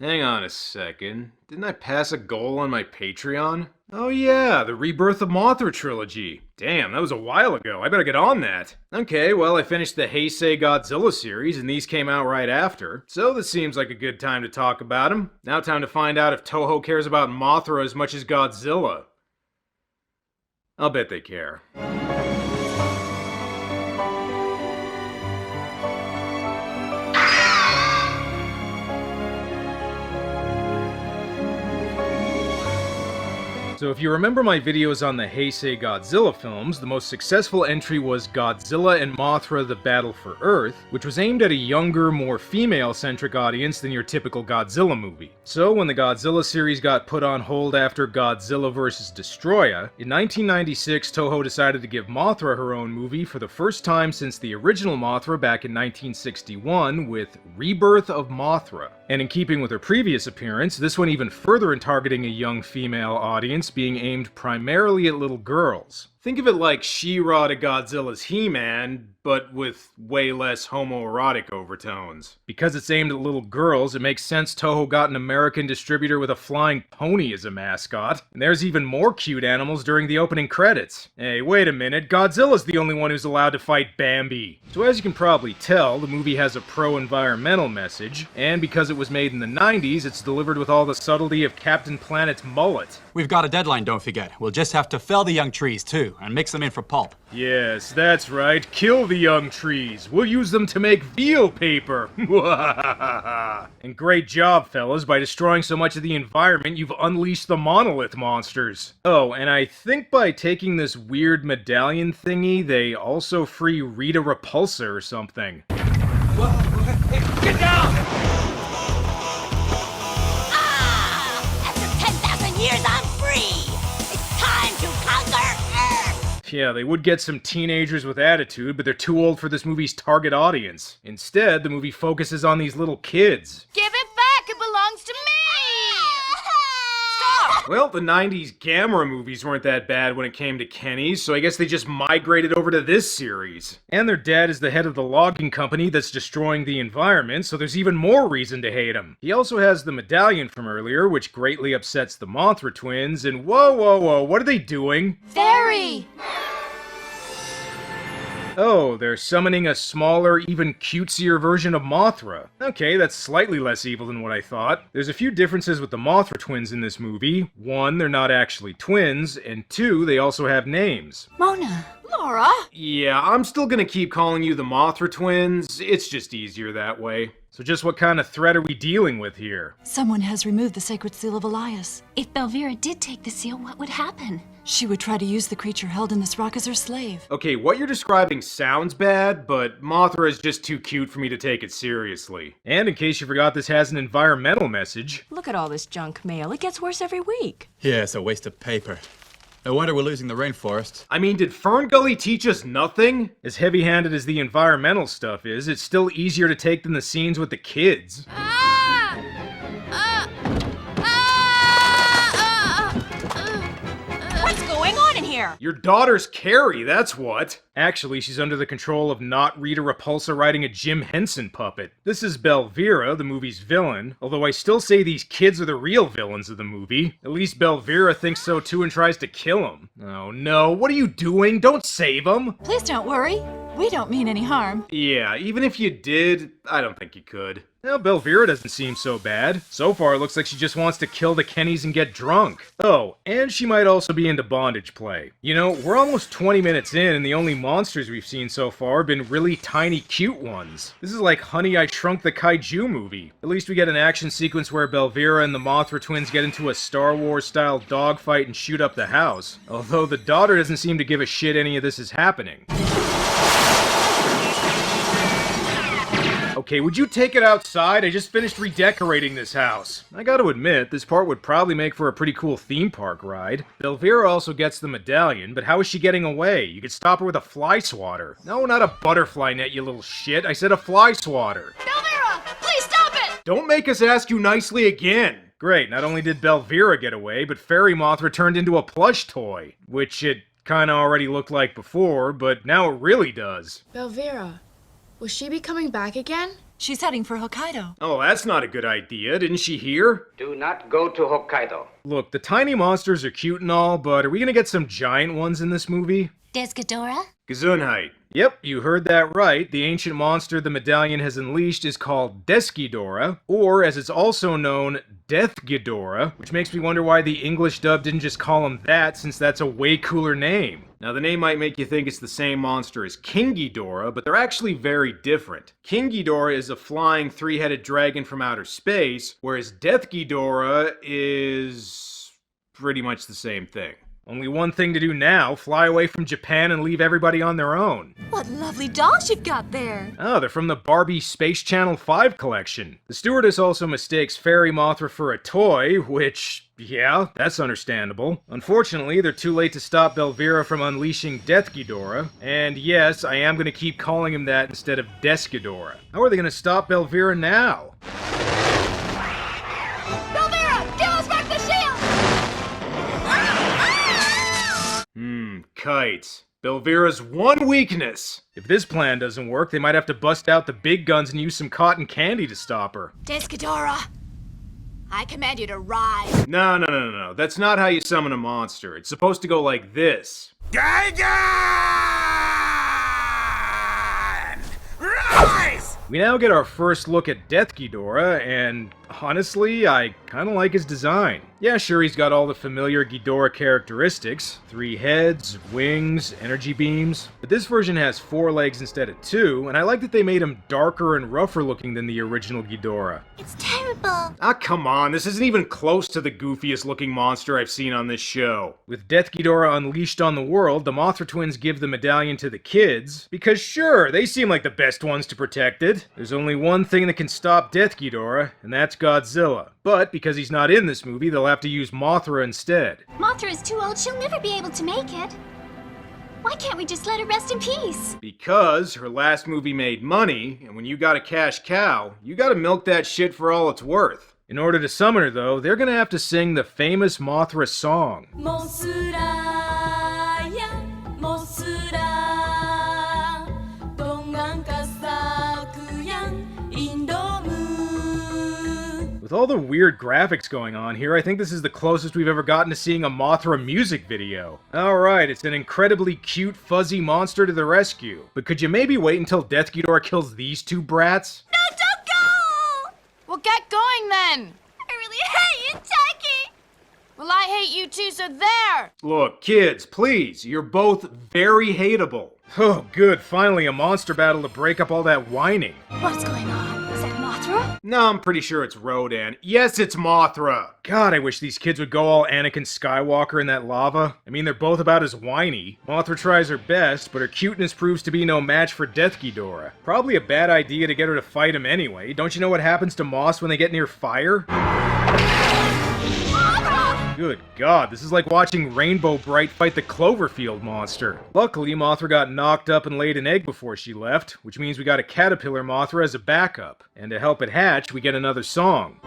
Hang on a second. Didn't I pass a goal on my Patreon? Oh yeah, the Rebirth of Mothra trilogy. Damn, that was a while ago. I better get on that. Okay, well, I finished the Heisei Godzilla series, and these came out right after. So this seems like a good time to talk about them. Now time to find out if Toho cares about Mothra as much as Godzilla. I'll bet they care. So if you remember my videos on the Heisei Godzilla films, the most successful entry was Godzilla and Mothra: The Battle for Earth, which was aimed at a younger, more female-centric audience than your typical Godzilla movie. So when the Godzilla series got put on hold after Godzilla vs. Destroya, in 1996 Toho decided to give Mothra her own movie for the first time since the original Mothra back in 1961 with Rebirth of Mothra. And in keeping with her previous appearance, this one even further in targeting a young female audience, being aimed primarily at little girls. Think of it like She-Ra to Godzilla's He-Man, but with way less homoerotic overtones. Because it's aimed at little girls, it makes sense Toho got an American distributor with a flying pony as a mascot. And there's even more cute animals during the opening credits. Hey, wait a minute, Godzilla's the only one who's allowed to fight Bambi. So as you can probably tell, the movie has a pro-environmental message, and because it was made in the 90s, it's delivered with all the subtlety of Captain Planet's mullet. We've got a deadline, don't forget. We'll just have to fell the young trees, too, and mix them in for pulp. Yes, that's right. Kill the young trees. We'll use them to make veal paper. And great job, fellas. By destroying so much of the environment, you've unleashed the monolith monsters. Oh, and I think by taking this weird medallion thingy, they also free Rita Repulsa or something. Whoa, hey, get down! After 10,000 years, I'm free! It's time to conquer Earth! Yeah, they would get some teenagers with attitude, but they're too old for this movie's target audience. Instead, the movie focuses on these little kids. Give it back! It belongs to me! Stop! Well, the 90s Gamera movies weren't that bad when it came to Kenny's, so I guess they just migrated over to this series. And their dad is the head of the logging company that's destroying the environment, so there's even more reason to hate him. He also has the medallion from earlier, which greatly upsets the Mothra twins, and whoa, what are they doing? Fairy! Oh, they're summoning a smaller, even cutesier version of Mothra. Okay, that's slightly less evil than what I thought. There's a few differences with the Mothra twins in this movie. One, they're not actually twins, and two, they also have names. Mona. Laura? Yeah, I'm still gonna keep calling you the Mothra twins. It's just easier that way. So just what kind of threat are we dealing with here? Someone has removed the sacred seal of Elias. If Belvira did take the seal, what would happen? She would try to use the creature held in this rock as her slave. Okay, what you're describing sounds bad, but Mothra is just too cute for me to take it seriously. And in case you forgot, this has an environmental message. Look at all this junk mail. It gets worse every week. Yeah, it's a waste of paper. No wonder we're losing the rainforest. I mean, did Fern Gully teach us nothing? As heavy-handed as the environmental stuff is, it's still easier to take than the scenes with the kids. What's going on in here? Your daughter's Carrie, that's what. Actually, she's under the control of not Rita Repulsa riding a Jim Henson puppet. This is Belvira, the movie's villain, although I still say these kids are the real villains of the movie. At least Belvira thinks so too and tries to kill him. Oh no, what are you doing? Don't save him! Please don't worry. We don't mean any harm. Yeah, even if you did, I don't think you could. Well, Belvira doesn't seem so bad. So far, it looks like she just wants to kill the Kennys and get drunk. Oh, and she might also be into bondage play. You know, we're almost 20 minutes in, and the only monsters we've seen so far have been really tiny, cute ones. This is like Honey, I Shrunk the Kaiju movie. At least we get an action sequence where Belvira and the Mothra twins get into a Star Wars-style dogfight and shoot up the house. Although the daughter doesn't seem to give a shit any of this is happening. Okay, would you take it outside? I just finished redecorating this house. I gotta admit, this part would probably make for a pretty cool theme park ride. Belvira also gets the medallion, but how is she getting away? You could stop her with a fly swatter. No, not a butterfly net, you little shit. I said a fly swatter. Belvira! Please stop it! Don't make us ask you nicely again. Great, not only did Belvira get away, but Fairy Mothra turned into a plush toy. Which it kinda already looked like before, but now it really does. Belvira, will she be coming back again? She's heading for Hokkaido. Oh, that's not a good idea. Didn't she hear? Do not go to Hokkaido. Look, the tiny monsters are cute and all, but are we gonna get some giant ones in this movie? Desghidorah? Gesundheit. Yep, you heard that right. The ancient monster the medallion has unleashed is called Desghidorah, or as it's also known, Death Ghidorah, which makes me wonder why the English dub didn't just call him that, since that's a way cooler name. Now, the name might make you think it's the same monster as King Ghidorah, but they're actually very different. King Ghidorah is a flying three-headed dragon from outer space, whereas Death Ghidorah is pretty much the same thing. Only one thing to do now, fly away from Japan and leave everybody on their own. What lovely dolls you've got there. Oh, they're from the Barbie Space Channel 5 collection. The stewardess also mistakes Fairy Mothra for a toy, which, yeah, that's understandable. Unfortunately, they're too late to stop Belvira from unleashing Death Ghidorah, and yes, I am going to keep calling him that instead of Desghidorah. How are they going to stop Belvira now? Belvira, give us back the shield! Kites. Belvira's one weakness. If this plan doesn't work, they might have to bust out the big guns and use some cotton candy to stop her. Desghidorah, I command you to rise. No. That's not how you summon a monster. It's supposed to go like this. Rise! We now get our first look at Death Ghidorah, and honestly, I kinda like his design. Yeah, sure, he's got all the familiar Ghidorah characteristics. 3 heads, wings, energy beams. But this version has 4 legs instead of 2, and I like that they made him darker and rougher looking than the original Ghidorah. It's terrible. Ah, come on, this isn't even close to the goofiest looking monster I've seen on this show. With Death Ghidorah unleashed on the world, the Mothra twins give the medallion to the kids, because sure, they seem like the best ones to protect it. There's only one thing that can stop Death Ghidorah, and that's Godzilla. But because he's not in this movie, they'll have to use Mothra instead. Mothra is too old, she'll never be able to make it. Why can't we just let her rest in peace? Because her last movie made money, and when you got a cash cow, you gotta milk that shit for all it's worth. In order to summon her, though, they're gonna have to sing the famous Mothra song. With all the weird graphics going on here, I think this is the closest we've ever gotten to seeing a Mothra music video. Alright, it's an incredibly cute, fuzzy monster to the rescue. But could you maybe wait until Death Ghidorah kills these 2 brats? No, don't go! Well, get going then. I really hate you, Taki. Well, I hate you too, so there! Look, kids, please, you're both very hateable. Oh, good, finally a monster battle to break up all that whining. What's going on? Is that Mothra? No, I'm pretty sure it's Rodan. Yes, it's Mothra! God, I wish these kids would go all Anakin Skywalker in that lava. I mean, they're both about as whiny. Mothra tries her best, but her cuteness proves to be no match for Death Ghidorah. Probably a bad idea to get her to fight him anyway. Don't you know what happens to moss when they get near fire? Good God, this is like watching Rainbow Bright fight the Cloverfield monster. Luckily, Mothra got knocked up and laid an egg before she left, which means we got a caterpillar Mothra as a backup. And to help it hatch, we get another song.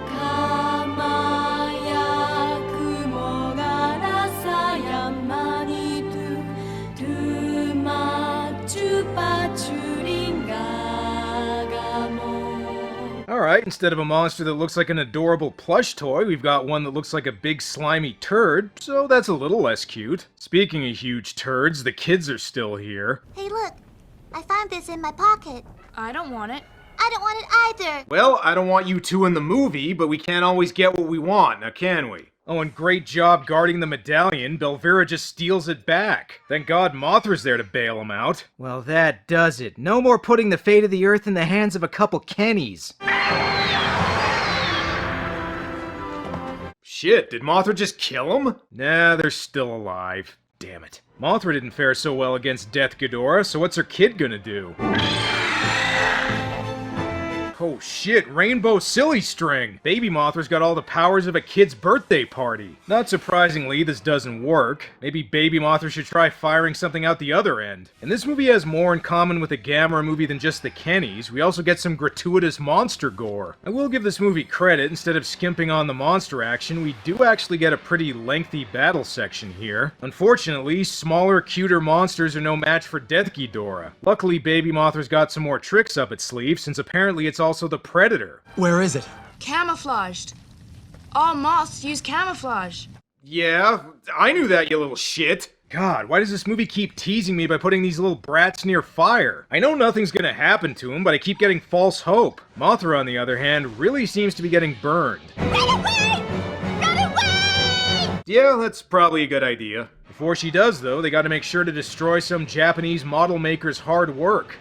Alright, instead of a monster that looks like an adorable plush toy, we've got one that looks like a big slimy turd, so that's a little less cute. Speaking of huge turds, the kids are still here. Hey, look. I found this in my pocket. I don't want it. I don't want it either. Well, I don't want you two in the movie, but we can't always get what we want, now can we? Oh, and great job guarding the medallion. Belvira just steals it back. Thank God Mothra's there to bail him out. Well, that does it. No more putting the fate of the Earth in the hands of a couple Kennys. Shit, did Mothra just kill him? Nah, they're still alive. Damn it. Mothra didn't fare so well against Death Ghidorah, so what's her kid gonna do? Oh shit, Rainbow Silly String! Baby Mothra's got all the powers of a kid's birthday party. Not surprisingly, this doesn't work. Maybe Baby Mothra should try firing something out the other end. And this movie has more in common with a Gamera movie than just the Kennys. We also get some gratuitous monster gore. I will give this movie credit. Instead of skimping on the monster action, we do actually get a pretty lengthy battle section here. Unfortunately, smaller, cuter monsters are no match for Death Ghidorah. Luckily, Baby Mothra's got some more tricks up its sleeve, since apparently it's all also the predator. Where is it? Camouflaged. All moths use camouflage. Yeah, I knew that, you little shit. God, why does this movie keep teasing me by putting these little brats near fire? I know nothing's gonna happen to them, but I keep getting false hope. Mothra, on the other hand, really seems to be getting burned. Run away! Run away! Yeah, that's probably a good idea. Before she does, though, they gotta make sure to destroy some Japanese model maker's hard work.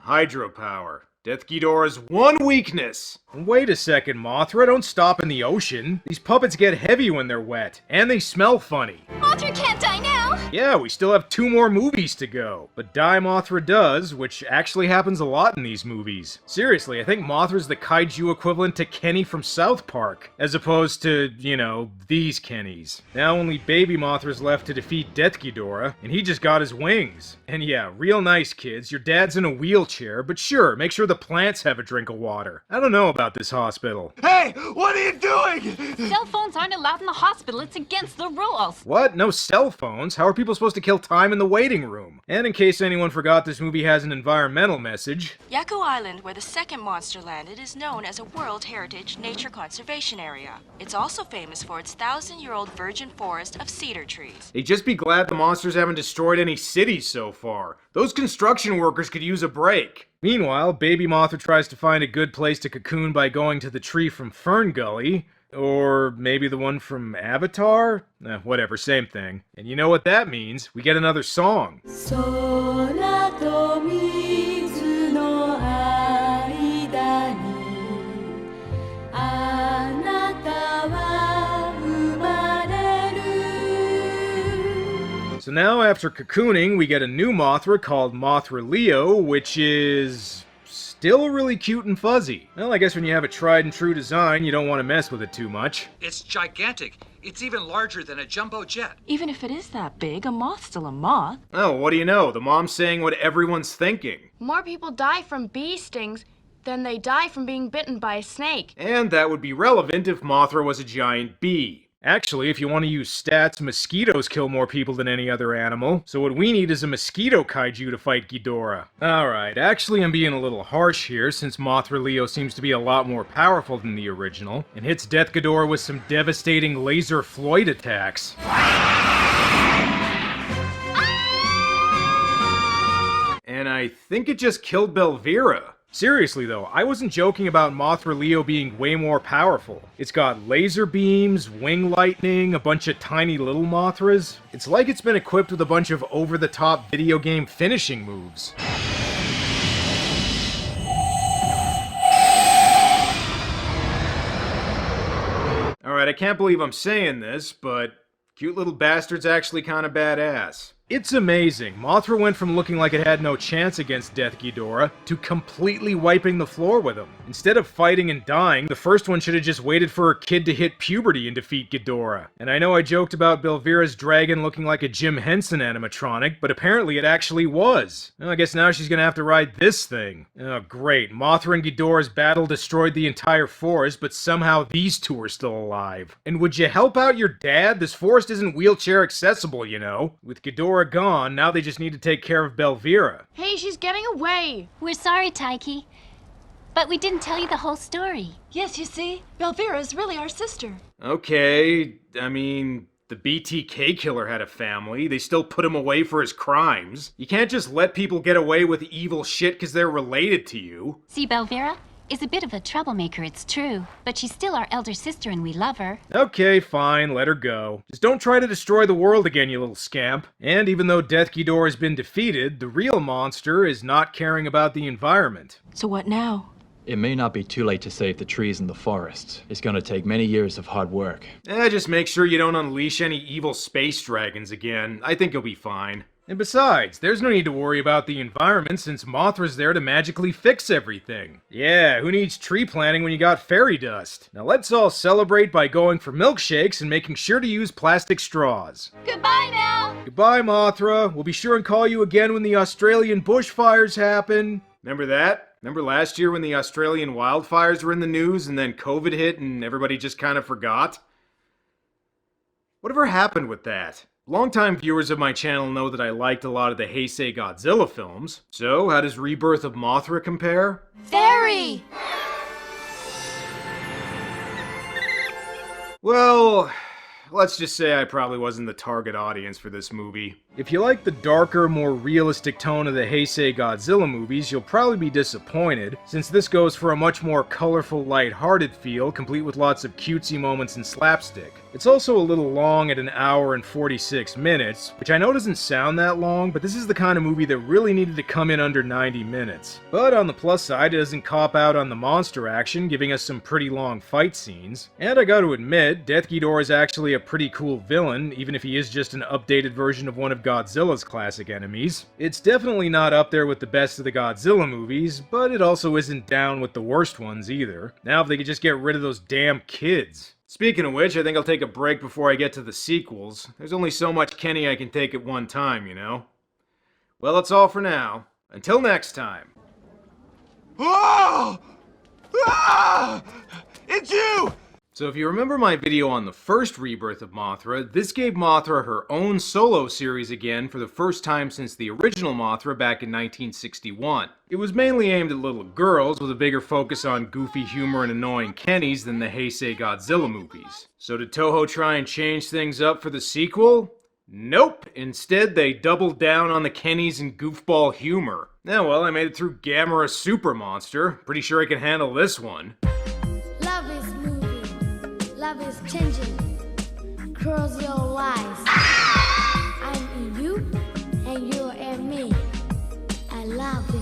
Hydropower. Death Ghidorah's one weakness! Wait a second, Mothra, don't stop in the ocean. These puppets get heavy when they're wet, and they smell funny. Mothra can't die now! Yeah, we still have 2 more movies to go. But die Mothra does, which actually happens a lot in these movies. Seriously, I think Mothra's the kaiju equivalent to Kenny from South Park, as opposed to, you know, these Kennys. Now only baby Mothra's left to defeat Death Ghidorah, and he just got his wings. And yeah, real nice, kids. Your dad's in a wheelchair, but sure, make sure the plants have a drink of water. I don't know about this hospital. Hey, what are you doing? Cell phones aren't allowed in the hospital. It's against the rules. What? No cell phones? How are people supposed to kill time in the waiting room? And in case anyone forgot, this movie has an environmental message. Yaku Island, where the second monster landed, is known as a World Heritage Nature Conservation Area. It's also famous for its 1,000-year-old virgin forest of cedar trees. Hey, just be glad the monsters haven't destroyed any cities so far. Those construction workers could use a break. Meanwhile, baby Mothra tries to find a good place to cocoon by going to the tree from Fern Gully. Or maybe the one from Avatar? Whatever, same thing. And you know what that means? We get another song. So now, after cocooning, we get a new Mothra called Mothra Leo, which is still really cute and fuzzy. Well, I guess when you have a tried and true design, you don't want to mess with it too much. It's gigantic. It's even larger than a jumbo jet. Even if it is that big, a moth's still a moth. Oh, what do you know? The mom's saying what everyone's thinking. More people die from bee stings than they die from being bitten by a snake. And that would be relevant if Mothra was a giant bee. Actually, if you want to use stats, mosquitoes kill more people than any other animal, so what we need is a mosquito kaiju to fight Ghidorah. Alright, actually I'm being a little harsh here, since Mothra Leo seems to be a lot more powerful than the original, and hits Death Ghidorah with some devastating laser Floyd attacks. And I think it just killed Belvira. Seriously though, I wasn't joking about Mothra Leo being way more powerful. It's got laser beams, wing lightning, a bunch of tiny little Mothras. It's like it's been equipped with a bunch of over-the-top video game finishing moves. Alright, I can't believe I'm saying this, but cute little bastard's actually kinda badass. It's amazing. Mothra went from looking like it had no chance against Death Ghidorah to completely wiping the floor with him. Instead of fighting and dying, the first one should have just waited for her kid to hit puberty and defeat Ghidorah. And I know I joked about Belvira's dragon looking like a Jim Henson animatronic, but apparently it actually was. Well, I guess now she's gonna have to ride this thing. Oh great, Mothra and Ghidorah's battle destroyed the entire forest, but somehow these two are still alive. And would you help out your dad? This forest isn't wheelchair accessible, you know. With Ghidorah gone, now they just need to take care of Belvira. Hey, she's getting away. We're sorry, Taiki. But we didn't tell you the whole story. Yes, you see, Belvira is really our sister. Okay, I mean, the BTK killer had a family. They still put him away for his crimes. You can't just let people get away with evil shit because they're related to you. See, Belvira is a bit of a troublemaker, it's true. But she's still our elder sister and we love her. Okay, fine, let her go. Just don't try to destroy the world again, you little scamp. And even though Death Ghidorah has been defeated, the real monster is not caring about the environment. So what now? It may not be too late to save the trees and the forests. It's gonna take many years of hard work. Just make sure you don't unleash any evil space dragons again. I think you'll be fine. And besides, there's no need to worry about the environment since Mothra's there to magically fix everything. Yeah, who needs tree planting when you got fairy dust? Now let's all celebrate by going for milkshakes and making sure to use plastic straws. Goodbye now. Goodbye, Mothra. We'll be sure and call you again when the Australian bushfires happen. Remember that? Remember last year when the Australian wildfires were in the news and then COVID hit and everybody just kind of forgot? Whatever happened with that? Longtime viewers of my channel know that I liked a lot of the Heisei Godzilla films. So, how does Rebirth of Mothra compare? Very! Well, let's just say I probably wasn't the target audience for this movie. If you like the darker, more realistic tone of the Heisei Godzilla movies, you'll probably be disappointed, since this goes for a much more colorful, light-hearted feel, complete with lots of cutesy moments and slapstick. It's also a little long at 1 hour and 46 minutes, which I know doesn't sound that long, but this is the kind of movie that really needed to come in under 90 minutes. But on the plus side, it doesn't cop out on the monster action, giving us some pretty long fight scenes. And I gotta admit, Death Ghidorah is actually a pretty cool villain, even if he is just an updated version of one of Godzilla's classic enemies. It's definitely not up there with the best of the Godzilla movies, but it also isn't down with the worst ones either. Now if they could just get rid of those damn kids. Speaking of which, I think I'll take a break before I get to the sequels. There's only so much Kenny I can take at one time, you know? Well, that's all for now. Until next time. Oh! Ah! It's you! So if you remember my video on the first Rebirth of Mothra, this gave Mothra her own solo series again for the first time since the original Mothra back in 1961. It was mainly aimed at little girls, with a bigger focus on goofy humor and annoying Kennys than the Heisei Godzilla movies. So did Toho try and change things up for the sequel? Nope! Instead, they doubled down on the Kennys and goofball humor. Now, well, I made it through Gamera Super Monster. Pretty sure I can handle this one. Love is moving, love is changing. Close your eyes. I'm in you, and you're in me. I love you.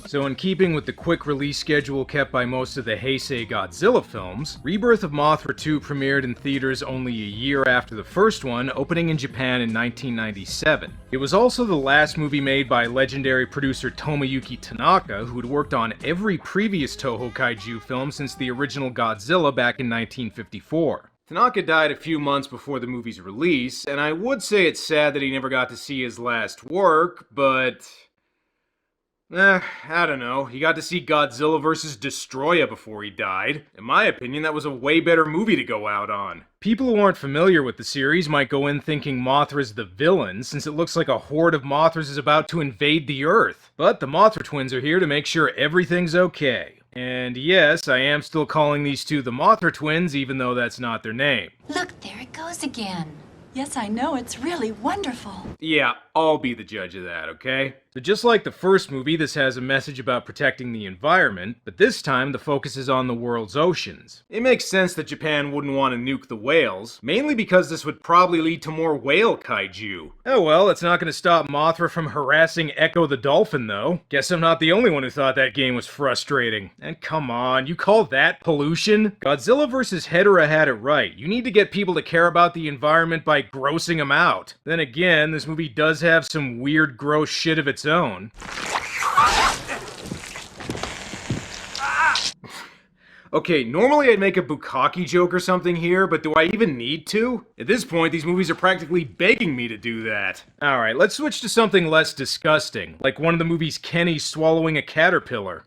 So in keeping with the quick release schedule kept by most of the Heisei Godzilla films, Rebirth of Mothra 2 premiered in theaters only a year after the first one, opening in Japan in 1997. It was also the last movie made by legendary producer Tomoyuki Tanaka, who had worked on every previous Toho Kaiju film since the original Godzilla back in 1954. Tanaka died a few months before the movie's release, and I would say it's sad that he never got to see his last work, but I don't know. He got to see Godzilla vs. Destroya before he died. In my opinion, that was a way better movie to go out on. People who aren't familiar with the series might go in thinking Mothra's the villain, since it looks like a horde of Mothras is about to invade the Earth. But the Mothra twins are here to make sure everything's okay. And yes, I am still calling these two the Mothra twins, even though that's not their name. Look, there it goes again. Yes, I know, it's really wonderful. Yeah, I'll be the judge of that, okay? So just like the first movie, this has a message about protecting the environment, but this time the focus is on the world's oceans. It makes sense that Japan wouldn't want to nuke the whales, mainly because this would probably lead to more whale kaiju. Oh well, it's not going to stop Mothra from harassing Echo the dolphin though. Guess I'm not the only one who thought that game was frustrating. And come on, you call that pollution? Godzilla vs. Hedorah had it right. You need to get people to care about the environment by grossing them out. Then again, this movie does have some weird gross shit of its own. Okay, normally I'd make a bukkake joke or something here, but do I even need to? At this point, these movies are practically begging me to do that. Alright, let's switch to something less disgusting, like one of the movie's Kenny swallowing a caterpillar.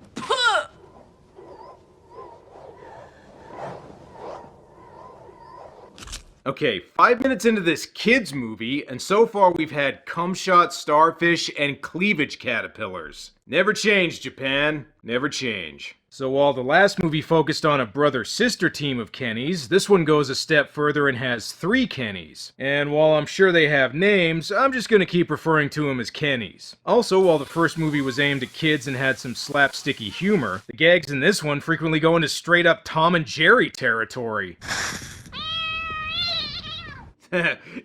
Okay, 5 minutes into this kids movie, and so far we've had cum-shot starfish and cleavage caterpillars. Never change, Japan. Never change. So while the last movie focused on a brother-sister team of Kennys, this one goes a step further and has 3 Kennys. And while I'm sure they have names, I'm just gonna keep referring to them as Kennys. Also, while the first movie was aimed at kids and had some slapsticky humor, the gags in this one frequently go into straight-up Tom and Jerry territory.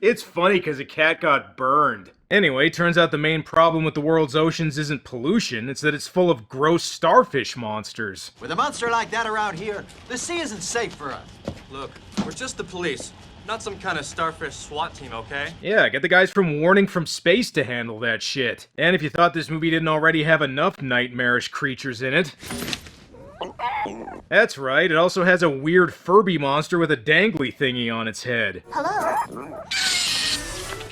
It's funny because a cat got burned. Anyway, turns out the main problem with the world's oceans isn't pollution, it's that it's full of gross starfish monsters. With a monster like that around here, the sea isn't safe for us. Look, we're just the police, not some kind of starfish SWAT team, okay? Yeah, get the guys from Warning from Space to handle that shit. And if you thought this movie didn't already have enough nightmarish creatures in it, that's right, it also has a weird Furby monster with a dangly thingy on its head. Hello?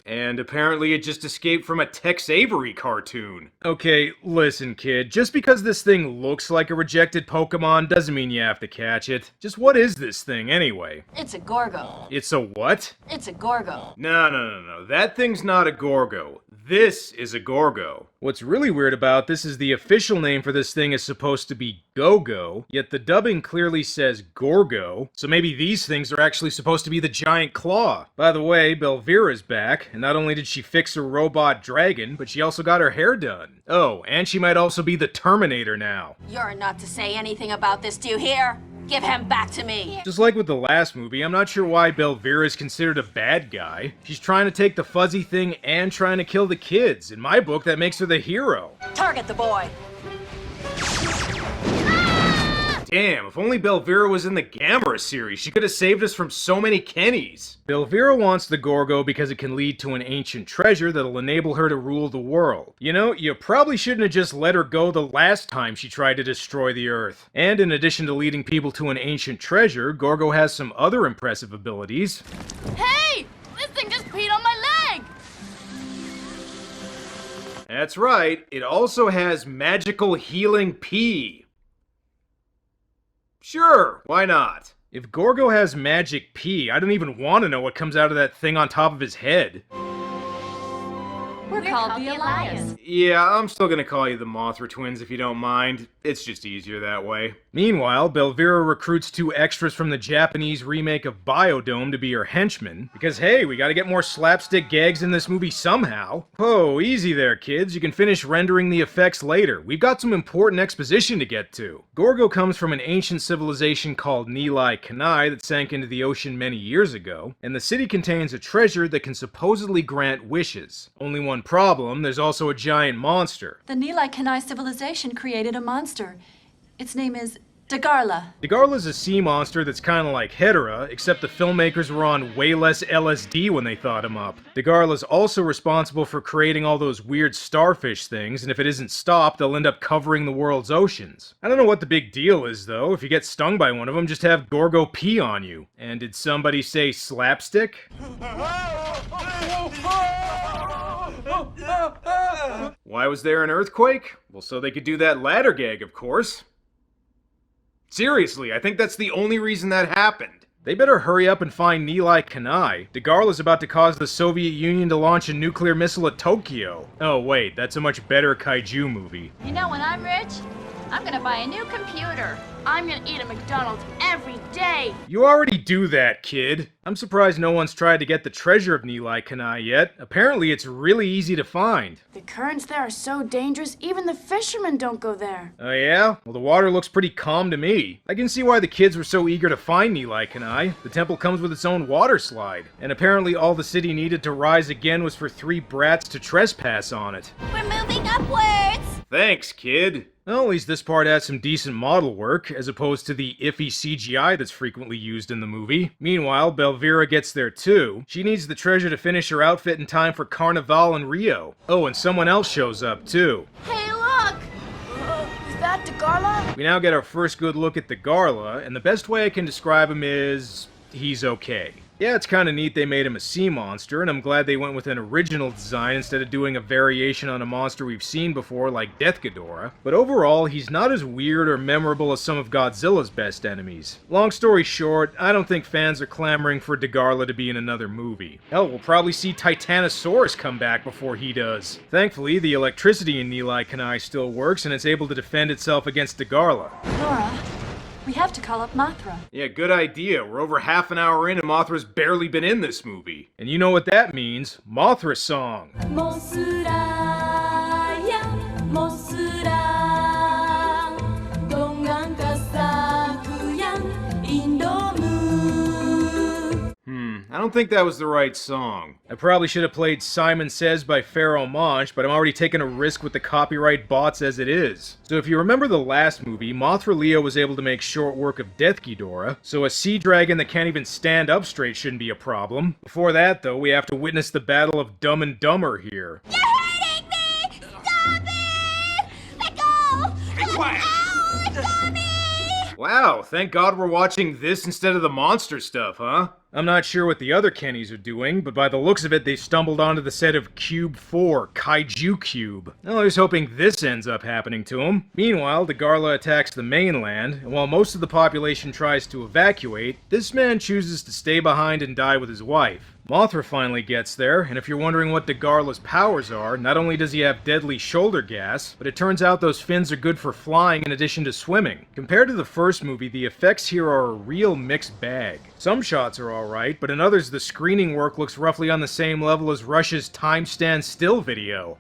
And apparently it just escaped from a Tex Avery cartoon. Okay, listen kid, just because this thing looks like a rejected Pokemon doesn't mean you have to catch it. Just what is this thing anyway? It's a Gorgo. It's a what? It's a Gorgo. No. That thing's not a Gorgo. This is a Gorgo. What's really weird about this is the official name for this thing is supposed to be Go-Go, yet the dubbing clearly says Gorgo, so maybe these things are actually supposed to be the giant claw. By the way, Belvira's back, and not only did she fix her robot dragon, but she also got her hair done. Oh, and she might also be the Terminator now. You're not to say anything about this, do you hear? Give him back to me! Just like with the last movie, I'm not sure why Belvira is considered a bad guy. She's trying to take the fuzzy thing and trying to kill the kids. In my book, that makes her the hero. Target the boy! Damn, if only Belvira was in the Gamera series, she could have saved us from so many Kennys. Belvira wants the Gorgo because it can lead to an ancient treasure that'll enable her to rule the world. You know, you probably shouldn't have just let her go the last time she tried to destroy the Earth. And in addition to leading people to an ancient treasure, Gorgo has some other impressive abilities. Hey! This thing just peed on my leg! That's right, it also has magical healing pee. Sure, why not? If Gorgo has magic pee, I don't even want to know what comes out of that thing on top of his head. We're called the Alliance. Yeah, I'm still gonna call you the Mothra twins if you don't mind. It's just easier that way. Meanwhile, Belvira recruits 2 extras from the Japanese remake of Biodome to be her henchmen, because hey, we gotta get more slapstick gags in this movie somehow. Oh, easy there, kids. You can finish rendering the effects later. We've got some important exposition to get to. Gorgo comes from an ancient civilization called Nilai Kanai that sank into the ocean many years ago, and the city contains a treasure that can supposedly grant wishes. Only one problem, there's also a giant monster. The Nilai Kanai civilization created a monster. Its name is Dagarla. Dagarla's a sea monster that's kinda like Hedorah, except the filmmakers were on way less LSD when they thought him up. Dagarla's also responsible for creating all those weird starfish things, and if it isn't stopped, they'll end up covering the world's oceans. I don't know what the big deal is, though. If you get stung by one of them, just have Gorgo pee on you. And did somebody say slapstick? Why was there an earthquake? Well, so they could do that ladder gag, of course. Seriously, I think that's the only reason that happened. They better hurry up and find Nilai Kanai. Dagarla's about to cause the Soviet Union to launch a nuclear missile at Tokyo. Oh wait, that's a much better kaiju movie. You know, when I'm rich, I'm gonna buy a new computer. I'm gonna eat at McDonald's every day. You already do that, kid. I'm surprised no one's tried to get the treasure of Nilai Kanai yet. Apparently it's really easy to find. The currents there are so dangerous, even the fishermen don't go there. Oh yeah? Well, the water looks pretty calm to me. I can see why the kids were so eager to find Nilai Kanai. The temple comes with its own water slide. And apparently all the city needed to rise again was for 3 brats to trespass on it. We're moving upwards! Thanks, kid. Well, at least this part has some decent model work, as opposed to the iffy CGI that's frequently used in the movie. Meanwhile, Belvira gets there too. She needs the treasure to finish her outfit in time for Carnival in Rio. Oh, and someone else shows up too. Hey, look! Is that Dagarla? We now get our first good look at Dagarla, and the best way I can describe him is... he's okay. Yeah, it's kinda neat they made him a sea monster, and I'm glad they went with an original design instead of doing a variation on a monster we've seen before like Death Ghidorah. But overall, he's not as weird or memorable as some of Godzilla's best enemies. Long story short, I don't think fans are clamoring for Dagarla to be in another movie. Hell, we'll probably see Titanosaurus come back before he does. Thankfully, the electricity in Nilai Kanai still works, and it's able to defend itself against Dagarla. Laura, we have to call up Mothra. Yeah, good idea. We're over half an hour in and Mothra's barely been in this movie. And you know what that means. Mothra song. I don't think that was the right song. I probably should have played Simon Says by Pharaoh Monch, but I'm already taking a risk with the copyright bots as it is. So if you remember the last movie, Mothra Leo was able to make short work of Death Ghidorah, so a sea dragon that can't even stand up straight shouldn't be a problem. Before that, though, we have to witness the battle of Dumb and Dumber here. You're hurting me! Stop it! Let go! Be quiet! Ow, let go of me! Wow, thank God we're watching this instead of the monster stuff, huh? I'm not sure what the other Kennys are doing, but by the looks of it, they stumbled onto the set of Cube 4, Kaiju Cube. Well, I was hoping this ends up happening to them. Meanwhile, Degarla attacks the mainland, and while most of the population tries to evacuate, this man chooses to stay behind and die with his wife. Mothra finally gets there, and if you're wondering what Degarla's powers are, not only does he have deadly shoulder gas, but it turns out those fins are good for flying in addition to swimming. Compared to the first movie, the effects here are a real mixed bag. Some shots are alright, but in others the screening work looks roughly on the same level as Rush's Time Stand Still video.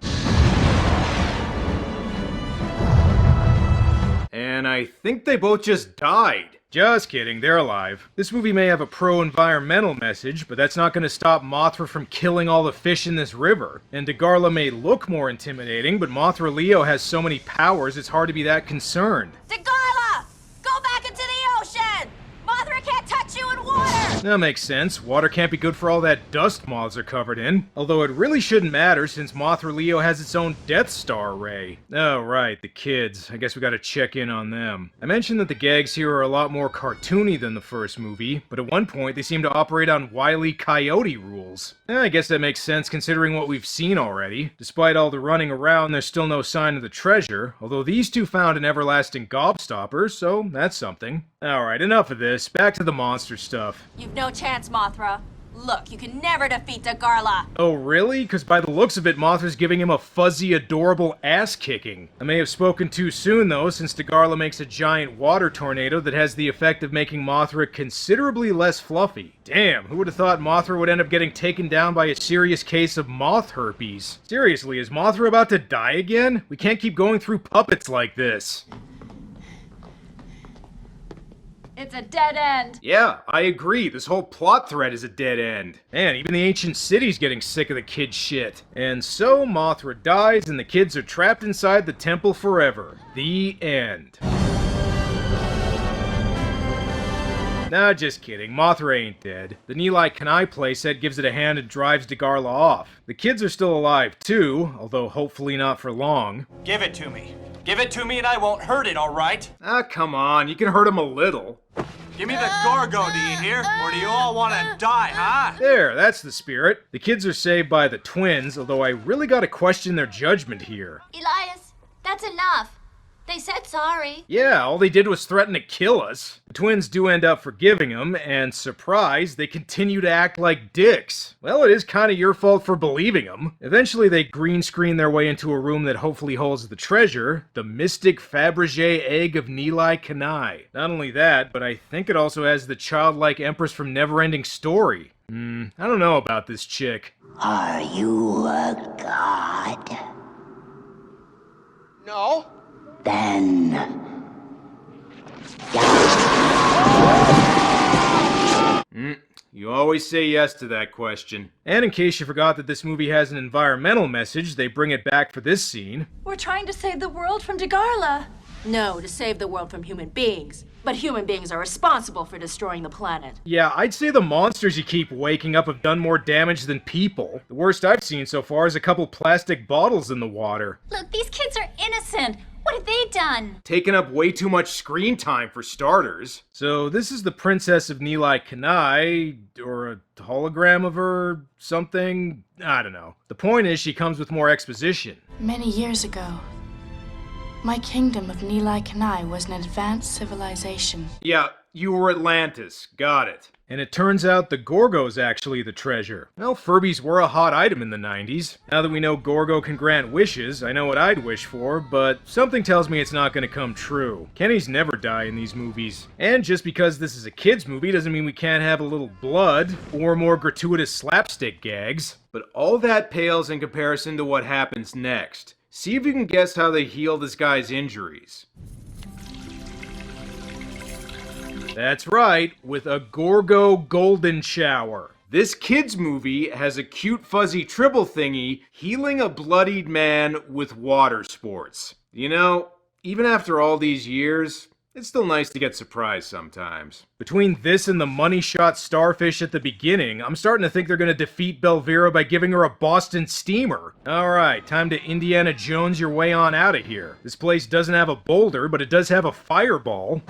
And I think they both just died. Just kidding, they're alive. This movie may have a pro-environmental message, but that's not going to stop Mothra from killing all the fish in this river. And Degarla may look more intimidating, but Mothra Leo has so many powers it's hard to be that concerned. Degarla! Go back into the ocean! Mothra can't touch you in water! That makes sense. Water can't be good for all that dust moths are covered in. Although it really shouldn't matter since Mothra Leo has its own Death Star ray. Oh right, the kids. I guess we gotta check in on them. I mentioned that the gags here are a lot more cartoony than the first movie, but at one point they seem to operate on Wile E. Coyote rules. I guess that makes sense considering what we've seen already. Despite all the running around, there's still no sign of the treasure, although these two found an everlasting gobstopper, so that's something. Alright, enough of this. Back to the monster stuff. You've no chance, Mothra. Look, you can never defeat Degarla. Oh really? Because by the looks of it, Mothra's giving him a fuzzy, adorable ass-kicking. I may have spoken too soon though, since Degarla makes a giant water tornado that has the effect of making Mothra considerably less fluffy. Damn, who would have thought Mothra would end up getting taken down by a serious case of moth herpes? Seriously, is Mothra about to die again? We can't keep going through puppets like this. It's a dead end. Yeah, I agree. This whole plot thread is a dead end. Man, even the ancient city's getting sick of the kid shit. And so Mothra dies and the kids are trapped inside the temple forever. The end. Nah, just kidding. Mothra ain't dead. The Nilai Kanai playset gives it a hand and drives Degarla off. The kids are still alive too, although hopefully not for long. Give it to me. Give it to me and I won't hurt it, alright? Ah, come on. You can hurt him a little. Give me the Gorgo, do you hear? Or do you all want to die, huh? There, that's the spirit. The kids are saved by the twins, although I really gotta question their judgment here. Elias, that's enough. They said sorry. Yeah, all they did was threaten to kill us. The twins do end up forgiving them, and surprise, they continue to act like dicks. Well, it is kinda your fault for believing them. Eventually they green screen their way into a room that hopefully holds the treasure, the mystic Fabergé egg of Nilai Kanai. Not only that, but I think it also has the childlike empress from Neverending Story. I don't know about this chick. Are you a god? No. Then... You always say yes to that question. And in case you forgot that this movie has an environmental message, they bring it back for this scene. We're trying to save the world from Degarla. No, to save the world from human beings. But human beings are responsible for destroying the planet. Yeah, I'd say the monsters you keep waking up have done more damage than people. The worst I've seen so far is a couple plastic bottles in the water. Look, these kids are innocent. What have they done? Taking up way too much screen time for starters. So this is the Princess of Nilai Kanai, or a hologram of her, something? I don't know. The point is she comes with more exposition. Many years ago, my kingdom of Nilai Kanai was an advanced civilization. Yeah, you were Atlantis. Got it. And it turns out the Gorgo's actually the treasure. Well, Furbies were a hot item in the 90s. Now that we know Gorgo can grant wishes, I know what I'd wish for, but something tells me it's not gonna come true. Kennys never die in these movies. And just because this is a kid's movie doesn't mean we can't have a little blood, or more gratuitous slapstick gags. But all that pales in comparison to what happens next. See if you can guess how they heal this guy's injuries. That's right, with a Gorgo golden shower. This kid's movie has a cute fuzzy tribble thingy healing a bloodied man with water sports. You know, even after all these years, it's still nice to get surprised sometimes. Between this and the money shot starfish at the beginning, I'm starting to think they're gonna defeat Belvira by giving her a Boston steamer. Alright, time to Indiana Jones your way on out of here. This place doesn't have a boulder, but it does have a fireball.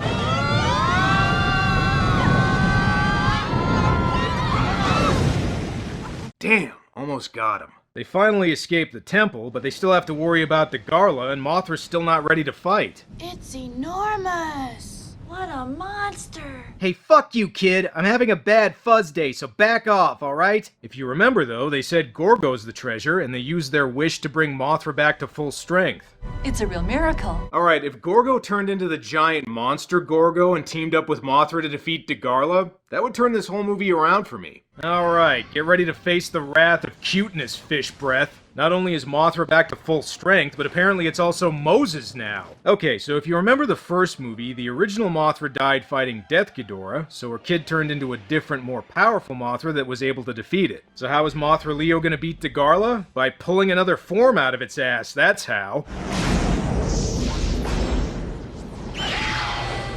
Damn, almost got him. They finally escape the temple, but they still have to worry about the Garla, and Mothra's still not ready to fight. It's enormous. What a monster! Hey, fuck you, kid. I'm having a bad fuzz day, so back off, alright? If you remember, though, they said Gorgo's the treasure, and they used their wish to bring Mothra back to full strength. It's a real miracle. Alright, if Gorgo turned into the giant monster Gorgo and teamed up with Mothra to defeat Degarla, that would turn this whole movie around for me. Alright, get ready to face the wrath of cuteness, fish breath. Not only is Mothra back to full strength, but apparently it's also Moses now. Okay, so if you remember the first movie, the original Mothra died fighting Death Ghidorah, so her kid turned into a different, more powerful Mothra that was able to defeat it. So how is Mothra Leo gonna beat Degarla? By pulling another form out of its ass, that's how.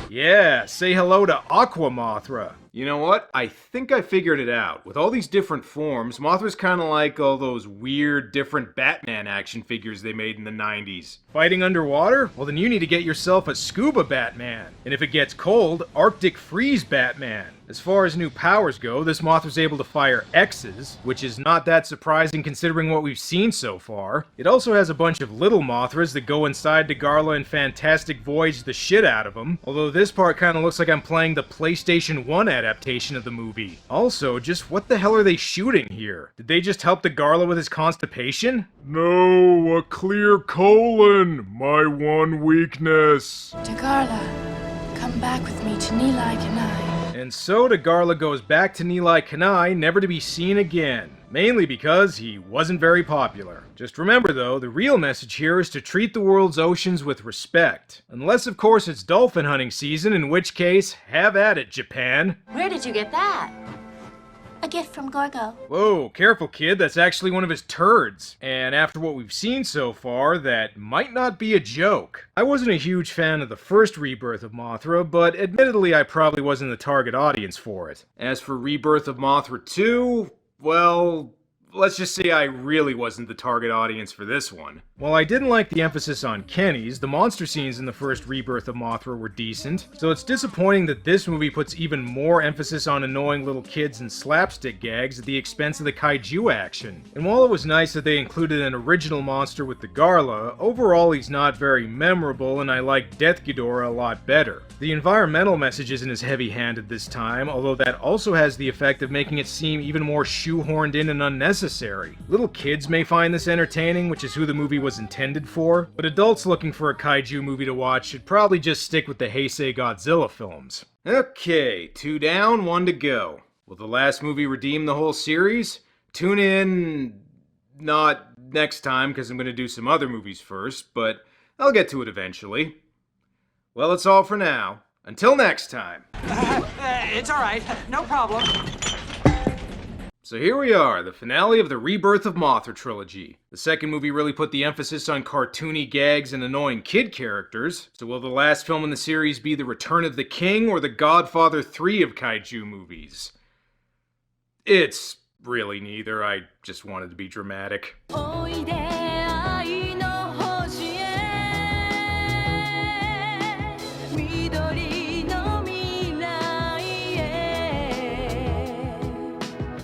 Yeah, say hello to Aqua Mothra. You know what? I think I figured it out. With all these different forms, Mothra's kind of like all those weird, different Batman action figures they made in the 90s. Fighting underwater? Well, then you need to get yourself a Scuba Batman. And if it gets cold, Arctic Freeze Batman. As far as new powers go, this Mothra's able to fire X's, which is not that surprising considering what we've seen so far. It also has a bunch of little Mothras that go inside Degarla and Fantastic Voyage the shit out of them, although this part kind of looks like I'm playing the PlayStation 1 adaptation of the movie. Also, just what the hell are they shooting here? Did they just help Degarla with his constipation? No, a clear colon, my one weakness. Degarla, come back with me to Nilai Kanai. And so Degarla goes back to Nilai Kanai, never to be seen again. Mainly because he wasn't very popular. Just remember though, the real message here is to treat the world's oceans with respect. Unless of course it's dolphin hunting season, in which case, have at it, Japan. Where did you get that? A gift from Gorgo. Whoa, careful kid, that's actually one of his turds. And after what we've seen so far, that might not be a joke. I wasn't a huge fan of the first Rebirth of Mothra, but admittedly I probably wasn't the target audience for it. As for Rebirth of Mothra 2, well, let's just say I really wasn't the target audience for this one. While I didn't like the emphasis on Kenny's, the monster scenes in the first Rebirth of Mothra were decent, so it's disappointing that this movie puts even more emphasis on annoying little kids and slapstick gags at the expense of the kaiju action. And while it was nice that they included an original monster with the Garla, overall he's not very memorable and I like Death Ghidorah a lot better. The environmental message isn't as heavy-handed this time, although that also has the effect of making it seem even more shoehorned in and unnecessary. Little kids may find this entertaining, which is who the movie was intended for, but adults looking for a kaiju movie to watch should probably just stick with the Heisei Godzilla films. Okay, 2 down, 1 to go. Will the last movie redeem the whole series? Tune in... not next time, because I'm going to do some other movies first, but I'll get to it eventually. Well, that's all for now. Until next time. It's all right. No problem. So here we are, the finale of the Rebirth of Mothra trilogy. The second movie really put the emphasis on cartoony gags and annoying kid characters. So will the last film in the series be The Return of the King or The Godfather 3 of kaiju movies? It's really neither. I just wanted to be dramatic.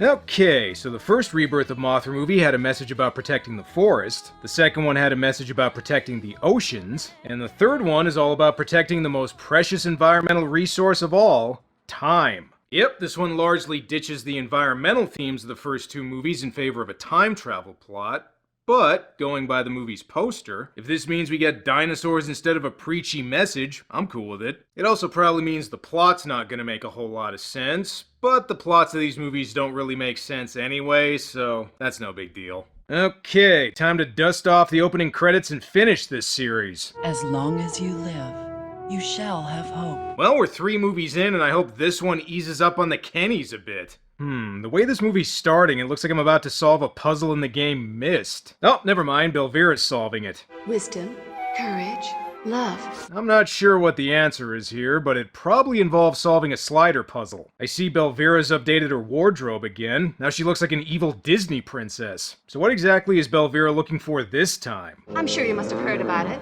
Okay, so the first Rebirth of Mothra movie had a message about protecting the forest, the second one had a message about protecting the oceans, and the third one is all about protecting the most precious environmental resource of all, time. Yep, this one largely ditches the environmental themes of the first 2 movies in favor of a time travel plot. But, going by the movie's poster, if this means we get dinosaurs instead of a preachy message, I'm cool with it. It also probably means the plot's not gonna make a whole lot of sense, but the plots of these movies don't really make sense anyway, so that's no big deal. Okay, time to dust off the opening credits and finish this series. As long as you live, you shall have hope. Well, we're 3 movies in, and I hope this one eases up on the Kennys a bit. The way this movie's starting, it looks like I'm about to solve a puzzle in the game Myst. Oh, never mind, Belvira's solving it. Wisdom, courage, love. I'm not sure what the answer is here, but it probably involves solving a slider puzzle. I see Belvira's updated her wardrobe again. Now she looks like an evil Disney princess. So what exactly is Belvira looking for this time? I'm sure you must have heard about it.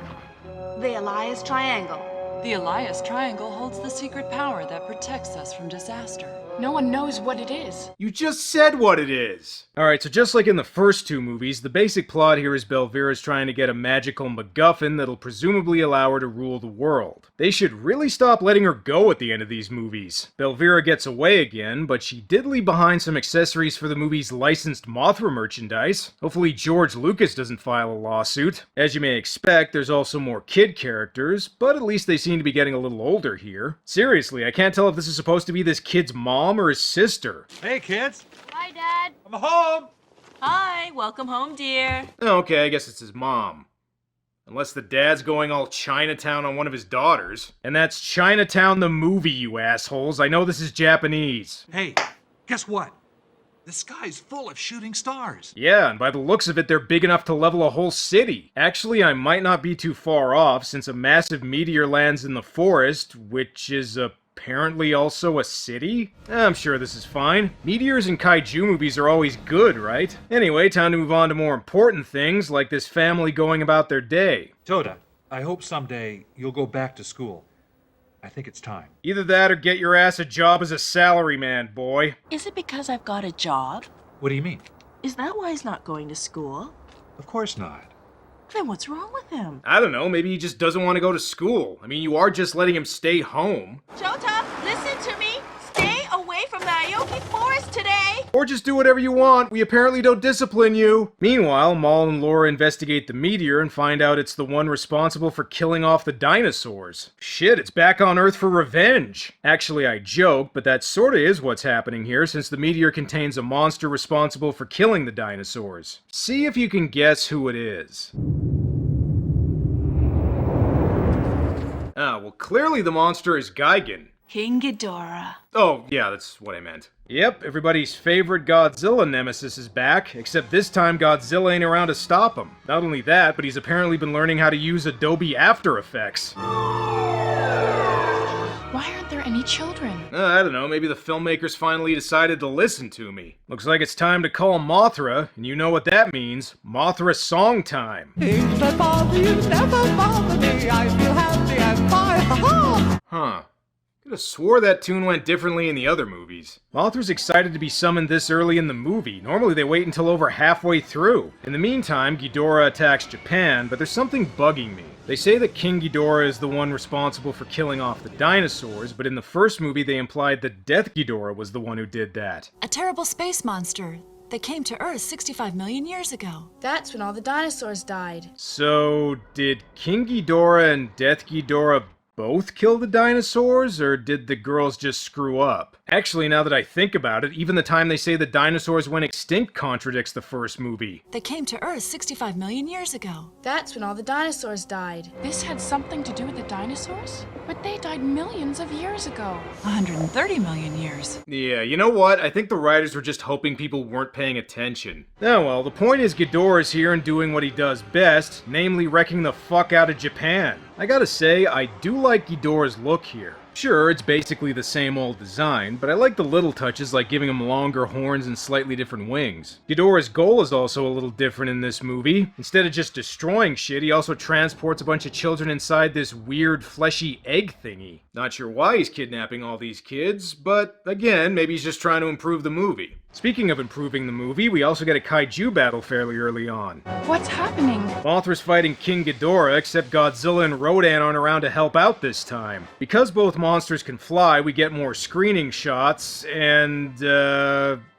The Elias Triangle. The Elias Triangle holds the secret power that protects us from disaster. No one knows what it is. You just said what it is! Alright, so just like in the first two movies, the basic plot here is Belvira's trying to get a magical MacGuffin that'll presumably allow her to rule the world. They should really stop letting her go at the end of these movies. Belvira gets away again, but she did leave behind some accessories for the movie's licensed Mothra merchandise. Hopefully George Lucas doesn't file a lawsuit. As you may expect, there's also more kid characters, but at least they seem to be getting a little older here. Seriously, I can't tell if this is supposed to be this kid's mom or his sister. Hey, kids. Hi, Dad. I'm home. Hi, welcome home, dear. Okay, I guess it's his mom. Unless the dad's going all Chinatown on one of his daughters. And that's Chinatown the movie, you assholes. I know this is Japanese. Hey, guess what? The sky's full of shooting stars. Yeah, and by the looks of it, they're big enough to level a whole city. Actually, I might not be too far off, since a massive meteor lands in the forest, which is apparently also a city? I'm sure this is fine. Meteors in kaiju movies are always good, right? Anyway, time to move on to more important things, like this family going about their day. Toda, I hope someday you'll go back to school. I think it's time. Either that or get your ass a job as a salaryman, boy. Is it because I've got a job? What do you mean? Is that why he's not going to school? Of course not. Then what's wrong with him? I don't know, maybe he just doesn't want to go to school. I mean, you are just letting him stay home. Shota, listen to me. Stay away from the Aoki Forest today. Or just do whatever you want. We apparently don't discipline you. Meanwhile, Maul and Laura investigate the meteor and find out it's the one responsible for killing off the dinosaurs. Shit, it's back on Earth for revenge. Actually, I joke, but that sorta is what's happening here, since the meteor contains a monster responsible for killing the dinosaurs. See if you can guess who it is. Ah, well, clearly the monster is Gigan. King Ghidorah. Oh, yeah, that's what I meant. Yep, everybody's favorite Godzilla nemesis is back, except this time Godzilla ain't around to stop him. Not only that, but he's apparently been learning how to use Adobe After Effects. Why aren't there any children? I don't know, maybe the filmmakers finally decided to listen to me. Looks like it's time to call Mothra, and you know what that means. Mothra song time. Things that bother you never bother me. I feel happy and fine. Ha-ha! Huh. Could have swore that tune went differently in the other movies. Mothra's excited to be summoned this early in the movie. Normally they wait until over halfway through. In the meantime, Ghidorah attacks Japan, but there's something bugging me. They say that King Ghidorah is the one responsible for killing off the dinosaurs, but in the first movie they implied that Death Ghidorah was the one who did that. A terrible space monster that came to Earth 65 million years ago. That's when all the dinosaurs died. So, did King Ghidorah and Death Ghidorah both kill the dinosaurs, or did the girls just screw up? Actually, now that I think about it, even the time they say the dinosaurs went extinct contradicts the first movie. They came to Earth 65 million years ago. That's when all the dinosaurs died. This had something to do with the dinosaurs? But they died millions of years ago. 130 million years. Yeah, you know what? I think the writers were just hoping people weren't paying attention. Oh well, the point is Ghidorah's here and doing what he does best, namely wrecking the fuck out of Japan. I gotta say, I do like Ghidorah's look here. Sure, it's basically the same old design, but I like the little touches like giving him longer horns and slightly different wings. Ghidorah's goal is also a little different in this movie. Instead of just destroying shit, he also transports a bunch of children inside this weird fleshy egg thingy. Not sure why he's kidnapping all these kids, but again, maybe he's just trying to improve the movie. Speaking of improving the movie, we also get a kaiju battle fairly early on. What's happening? Mothra's fighting King Ghidorah, except Godzilla and Rodan aren't around to help out this time. Because both monsters can fly, we get more screening shots, and,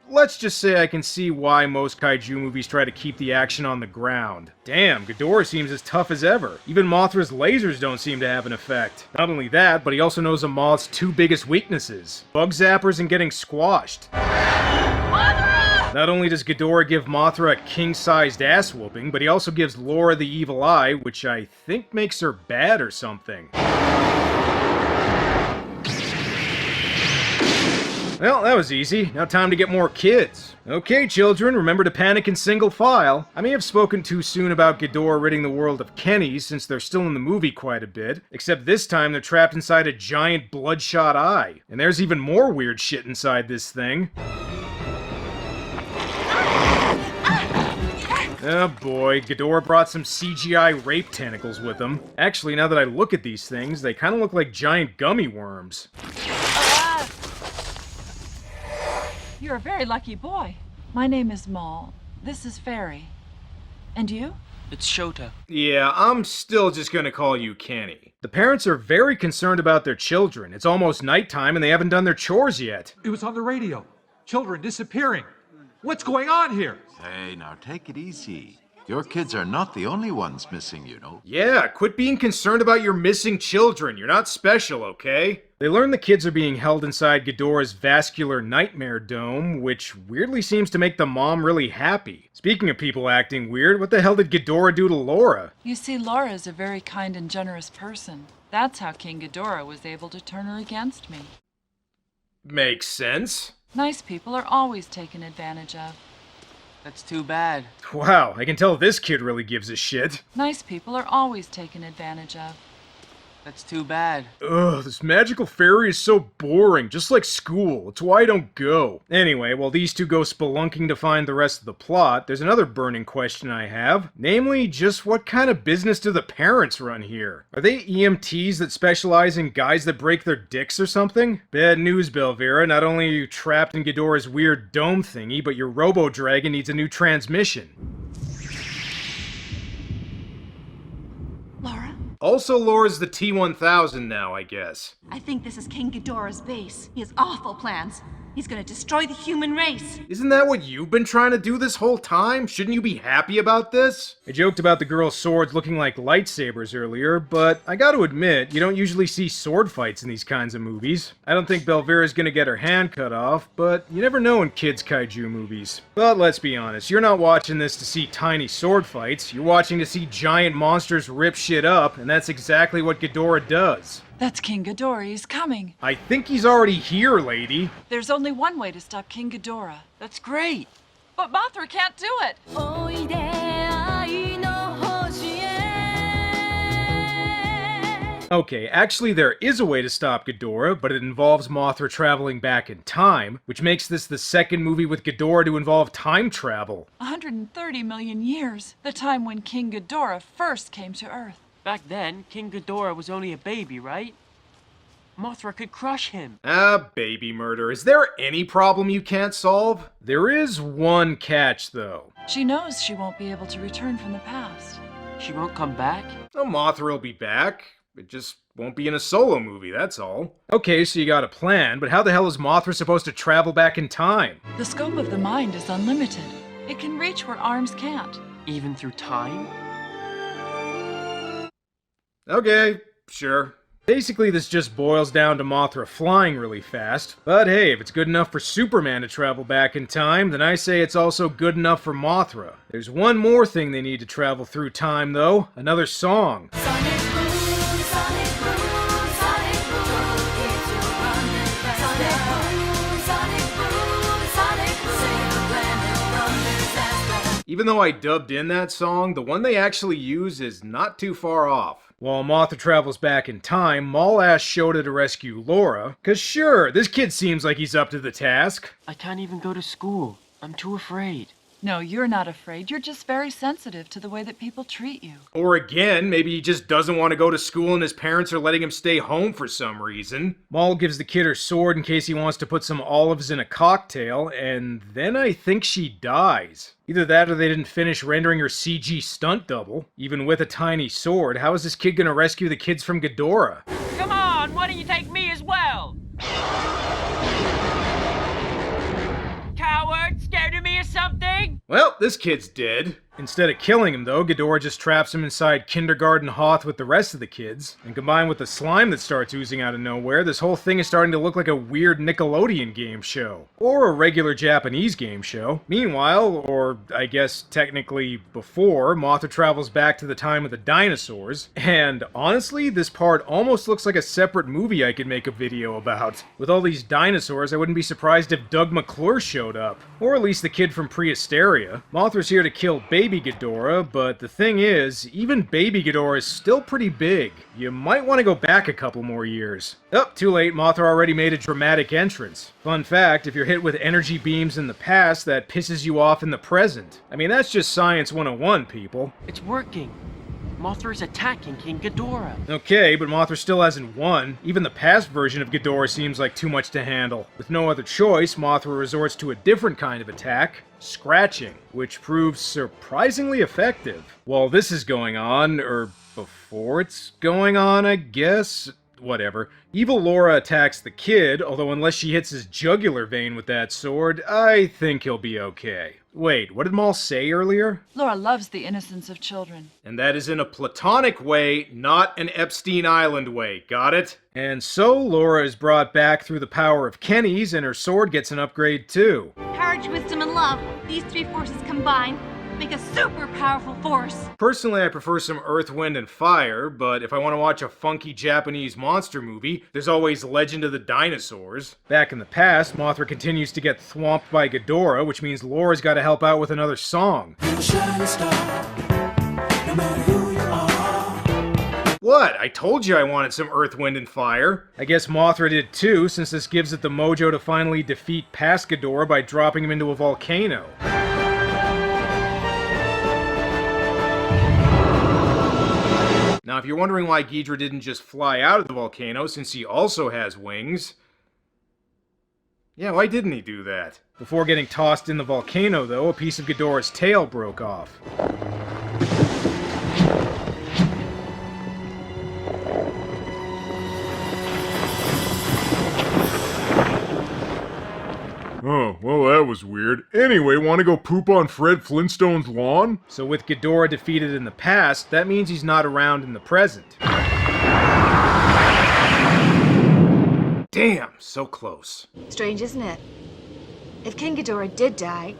let's just say I can see why most kaiju movies try to keep the action on the ground. Damn, Ghidorah seems as tough as ever. Even Mothra's lasers don't seem to have an effect. Not only that, but he also knows a moth's two biggest weaknesses: bug zappers and getting squashed. Not only does Ghidorah give Mothra a king-sized ass-whooping, but he also gives Laura the evil eye, which I think makes her bad or something. Well, that was easy. Now time to get more kids. Okay, children, remember to panic in single file. I may have spoken too soon about Ghidorah ridding the world of Kennys, since they're still in the movie quite a bit. Except this time they're trapped inside a giant bloodshot eye. And there's even more weird shit inside this thing. Oh boy, Ghidorah brought some CGI rape tentacles with him. Actually, now that I look at these things, they kind of look like giant gummy worms. You're a very lucky boy. My name is Maul. This is Fairy. And you? It's Shota. Yeah, I'm still just gonna call you Kenny. The parents are very concerned about their children. It's almost nighttime and they haven't done their chores yet. It was on the radio. Children disappearing. What's going on here? Hey, now take it easy. Your kids are not the only ones missing, you know. Yeah, quit being concerned about your missing children. You're not special, okay? They learn the kids are being held inside Ghidorah's vascular nightmare dome, which weirdly seems to make the mom really happy. Speaking of people acting weird, what the hell did Ghidorah do to Laura? You see, Laura is a very kind and generous person. That's how King Ghidorah was able to turn her against me. Makes sense. Nice people are always taken advantage of. That's too bad. Wow, I can tell this kid really gives a shit. Nice people are always taken advantage of. That's too bad. Ugh, this magical fairy is so boring, just like school. It's why I don't go. Anyway, while these two go spelunking to find the rest of the plot, there's another burning question I have. Namely, just what kind of business do the parents run here? Are they EMTs that specialize in guys that break their dicks or something? Bad news, Belvira. Not only are you trapped in Ghidorah's weird dome thingy, but your Robo-Dragon needs a new transmission. Laura? Also, Laura's the T-1000 now, I guess. I think this is King Ghidorah's base. He has awful plans. He's gonna destroy the human race. Isn't that what you've been trying to do this whole time? Shouldn't you be happy about this? I joked about the girls' swords looking like lightsabers earlier, but I gotta admit, you don't usually see sword fights in these kinds of movies. I don't think Belvira's gonna get her hand cut off, but you never know in kids' kaiju movies. But let's be honest, you're not watching this to see tiny sword fights, you're watching to see giant monsters rip shit up, and that's exactly what Ghidorah does. That's King Ghidorah. He's coming. I think he's already here, lady. There's only one way to stop King Ghidorah. That's great. But Mothra can't do it. Okay, actually there is a way to stop Ghidorah, but it involves Mothra traveling back in time, which makes this the second movie with Ghidorah to involve time travel. 130 million years. The time when King Ghidorah first came to Earth. Back then, King Ghidorah was only a baby, right? Mothra could crush him. Baby murder. Is there any problem you can't solve? There is one catch, though. She knows she won't be able to return from the past. She won't come back? Oh, Mothra will be back. It just won't be in a solo movie, that's all. Okay, so you got a plan, but how the hell is Mothra supposed to travel back in time? The scope of the mind is unlimited. It can reach where arms can't. Even through time? Okay, sure. Basically, this just boils down to Mothra flying really fast. But hey, if it's good enough for Superman to travel back in time, then I say it's also good enough for Mothra. There's one more thing they need to travel through time, though. Another song. Even though I dubbed in that song, the one they actually use is not too far off. While Mothra travels back in time, Maul asks Shota to rescue Laura, cause sure, this kid seems like he's up to the task. I can't even go to school. I'm too afraid. No, you're not afraid. You're just very sensitive to the way that people treat you. Or again, maybe he just doesn't want to go to school and his parents are letting him stay home for some reason. Maul gives the kid her sword in case he wants to put some olives in a cocktail, and then I think she dies. Either that or they didn't finish rendering her CG stunt double. Even with a tiny sword, how is this kid gonna rescue the kids from Ghidorah? Come on, why don't you take me as well? Coward, scared of me or something? Well, this kid's dead. Instead of killing him, though, Ghidorah just traps him inside Kindergarten Hoth with the rest of the kids. And combined with the slime that starts oozing out of nowhere, this whole thing is starting to look like a weird Nickelodeon game show. Or a regular Japanese game show. Meanwhile, or I guess technically before, Mothra travels back to the time of the dinosaurs. And honestly, this part almost looks like a separate movie I could make a video about. With all these dinosaurs, I wouldn't be surprised if Doug McClure showed up. Or at least the kid from Prehysteria. Mothra's here to kill Baby Ghidorah, but the thing is, even Baby Ghidorah is still pretty big. You might want to go back a couple more years. Oh, too late, Mothra already made a dramatic entrance. Fun fact, if you're hit with energy beams in the past, that pisses you off in the present. I mean, that's just Science 101, people. It's working. Mothra's attacking King Ghidorah. Okay, but Mothra still hasn't won. Even the past version of Ghidorah seems like too much to handle. With no other choice, Mothra resorts to a different kind of attack, scratching, which proves surprisingly effective. While this is going on, or before it's going on, I guess. Whatever. Evil Laura attacks the kid, although unless she hits his jugular vein with that sword, I think he'll be okay. Wait, what did Maul say earlier? Laura loves the innocence of children. And that is in a platonic way, not an Epstein Island way, got it? And so Laura is brought back through the power of Kenny's, and her sword gets an upgrade too. Courage, wisdom, and love. These three forces combined make a super powerful force. Personally, I prefer some Earth, Wind, and Fire, but if I want to watch a funky Japanese monster movie, there's always Legend of the Dinosaurs. Back in the past, Mothra continues to get thwomped by Ghidorah, which means Laura's got to help out with another song. What? I told you I wanted some Earth, Wind, and Fire. I guess Mothra did too, since this gives it the mojo to finally defeat past Ghidorah by dropping him into a volcano. Now, if you're wondering why Ghidorah didn't just fly out of the volcano, since he also has wings... Yeah, why didn't he do that? Before getting tossed in the volcano, though, a piece of Ghidorah's tail broke off. Oh, well that was weird. Anyway, wanna go poop on Fred Flintstone's lawn? So with Ghidorah defeated in the past, that means he's not around in the present. Damn, so close. Strange, isn't it? If King Ghidorah did die,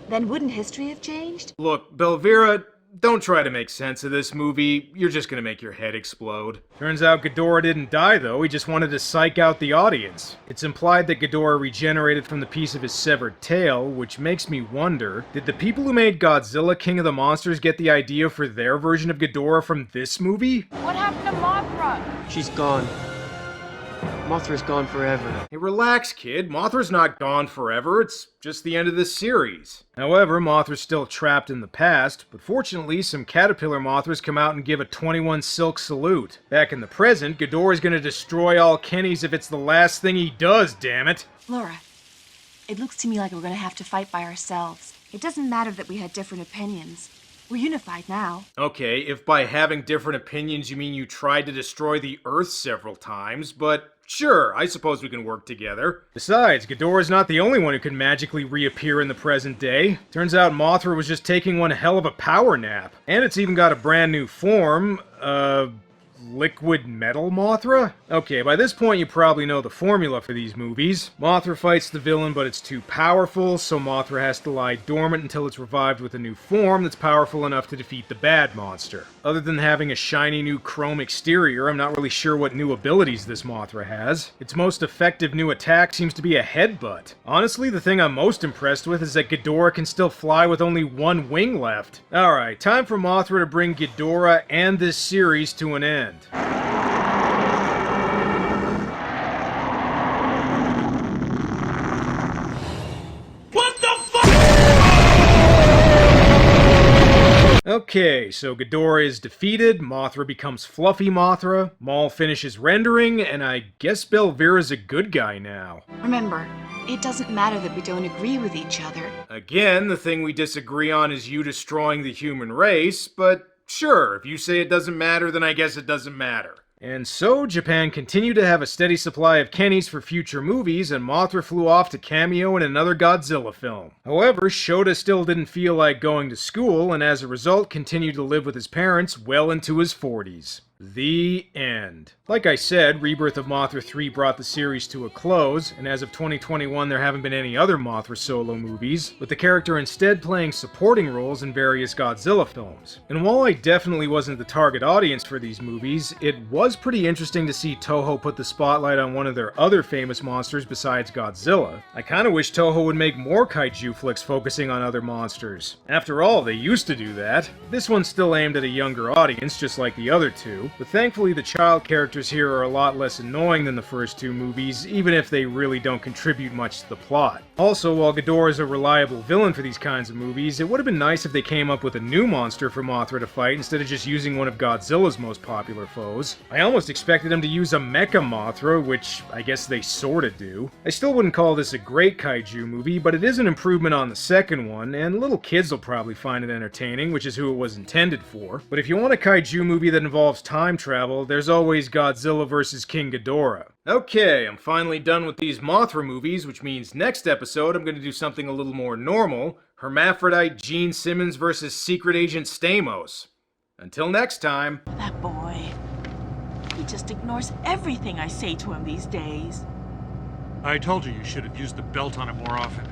then wouldn't history have changed? Look, Belvira, don't try to make sense of this movie. You're just gonna make your head explode. Turns out Ghidorah didn't die, though. He just wanted to psych out the audience. It's implied that Ghidorah regenerated from the piece of his severed tail, which makes me wonder, did the people who made Godzilla King of the Monsters get the idea for their version of Ghidorah from this movie? What happened to Mothra? She's gone. Mothra's gone forever. Hey, relax, kid. Mothra's not gone forever. It's just the end of this series. However, Mothra's still trapped in the past, but fortunately, some caterpillar Mothras come out and give a 21 Silk salute. Back in the present, Ghidorah's gonna destroy all Kennys if it's the last thing he does, damn it. Laura, it looks to me like we're gonna have to fight by ourselves. It doesn't matter that we had different opinions. We're unified now. Okay, if by having different opinions you mean you tried to destroy the Earth several times, but sure, I suppose we can work together. Besides, Ghidorah's not the only one who can magically reappear in the present day. Turns out Mothra was just taking one hell of a power nap. And it's even got a brand new form, liquid metal Mothra? Okay, by this point you probably know the formula for these movies. Mothra fights the villain, but it's too powerful, so Mothra has to lie dormant until it's revived with a new form that's powerful enough to defeat the bad monster. Other than having a shiny new chrome exterior, I'm not really sure what new abilities this Mothra has. Its most effective new attack seems to be a headbutt. Honestly, the thing I'm most impressed with is that Ghidorah can still fly with only one wing left. Alright, time for Mothra to bring Ghidorah and this series to an end. Okay, so Ghidorah is defeated, Mothra becomes Fluffy Mothra, Maul finishes rendering, and I guess Belvira's a good guy now. Remember, it doesn't matter that we don't agree with each other. Again, the thing we disagree on is you destroying the human race, but sure, if you say it doesn't matter, then I guess it doesn't matter. And so, Japan continued to have a steady supply of Kennys for future movies, and Mothra flew off to cameo in another Godzilla film. However, Shota still didn't feel like going to school, and as a result continued to live with his parents well into his 40s. The end. Like I said, Rebirth of Mothra 3 brought the series to a close, and as of 2021 there haven't been any other Mothra solo movies, with the character instead playing supporting roles in various Godzilla films. And while I definitely wasn't the target audience for these movies, it was pretty interesting to see Toho put the spotlight on one of their other famous monsters besides Godzilla. I kinda wish Toho would make more kaiju flicks focusing on other monsters. After all, they used to do that. This one's still aimed at a younger audience, just like the other two. But thankfully the child characters here are a lot less annoying than the first two movies, even if they really don't contribute much to the plot. Also, while Ghidorah is a reliable villain for these kinds of movies, it would have been nice if they came up with a new monster for Mothra to fight instead of just using one of Godzilla's most popular foes. I almost expected them to use a Mecha Mothra, which I guess they sorta do. I still wouldn't call this a great kaiju movie, but it is an improvement on the second one, and little kids will probably find it entertaining, which is who it was intended for. But if you want a kaiju movie that involves time travel, there's always Godzilla vs. King Ghidorah. Okay, I'm finally done with these Mothra movies, which means next episode I'm going to do something a little more normal. Hermaphrodite Gene Simmons vs. Secret Agent Stamos. Until next time. That boy. He just ignores everything I say to him these days. I told you you should have used the belt on him more often.